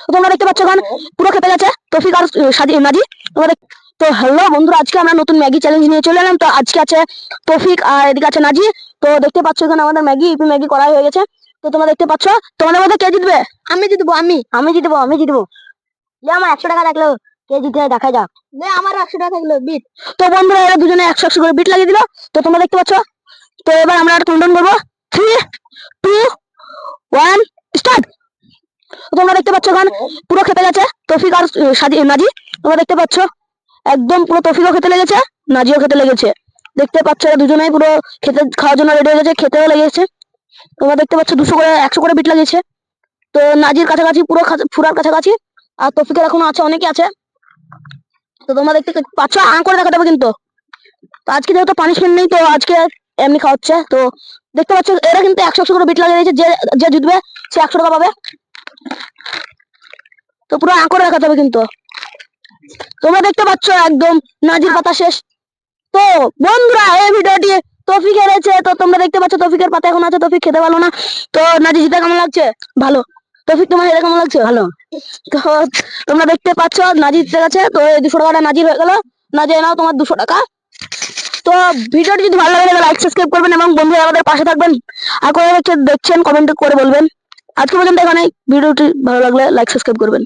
তো তোমরা দেখতে পাচ্ছ গান পুরো খেতে গেছে তৌফিক আর নাজি। তো হ্যালো বন্ধুরা, আজকে আমরা নতুন ম্যাগি চ্যালেঞ্জ নিয়ে চলে এলাম। তো আজকে আছে তৌফিক আর এদিকে আছে নাজি। তো দেখতে পাচ্ছ এখানে আমাদের ম্যাগি করা হয়ে গেছে। তো তোমরা দেখতে পাচ্ছ, তোমাদের মধ্যে কে জিতবে? আমি জিতবো। আমি জিতবো। আমার 100 টাকা থাকলো, কে জিতে দেখা যাক। আমার 100 টাকা থাকলো বিট। তো বন্ধুরা এরা দুজনে 100 করে বিট লাগিয়ে দিল। তো তোমরা দেখতে পাচ্ছ। তো এবার আমরা একটা কাউন্টডাউন করবো, 3 2 1 স্টার্ট। তোমরা দেখতে পাচ্ছ গান পুরো খেতে গেছে তৌফিক আর নাজি। তোমরা দেখতে পাচ্ছ একদম পুরো তৌফিকও খেতে লেগেছে, নাজিও খেতে লেগেছে। দেখতে পাচ্ছ এরা দুজনেই পুরো খাওয়ার জন্য রেডি হয়ে গেছে, খেতেও লেগেছে। তোমরা দেখতে পাচ্ছ 200 করে 100 করে বিট লাগিয়েছে। তো নাজির কাছাকাছি পুরো ফুরার কাছাকাছি, আর তৌফিকের এখনো আছে, অনেকে আছে। তো তোমরা দেখতে পাচ্ছ করে দেখাতে হবে কিন্তু। তো আজকে যেহেতু পানিশমেন্ট নেই, তো আজকে এমনি খাওয়াচ্ছে। তো দেখতে পাচ্ছ এরা কিন্তু 100 করে বিট লাগিয়ে দিয়েছে, যে যে জিতবে সে 100 টাকা পাবে। তো পুরো করে দেখাতে হবে কিন্তু। তোমরা দেখতে পাচ্ছ একদম নাজির পাতা শেষ। তো বন্ধুরা এই ভিডিওটি তৌফিক হেরেছে। তো তোমরা দেখতে পাচ্ছ তৌফিকের পাতা এখন আছে, তৌফিক খেতে পারলো না। তো নাজি জিতে কেমন লাগছে? ভালো। তৌফিক তোমার হেরে কেমন লাগছে? ভালো। তো তোমরা দেখতে পাচ্ছ নাজি জিতে গেছে। তো এই 200 টাকাটা নাজির হয়ে গেল। নাজি নাও তোমার 200 টাকা। তো ভিডিওটি যদি ভালো লাগে তাহলে লাইক সাবস্ক্রাইব করবেন এবং বন্ধুরা আমাদের পাশে থাকবেন। আর কোথাও দেখছেন কমেন্ট করে বলবেন। আজকে পর্যন্ত এখানে, ভিডিওটি ভালো লাগলে লাইক সাবস্ক্রাইব করবেন।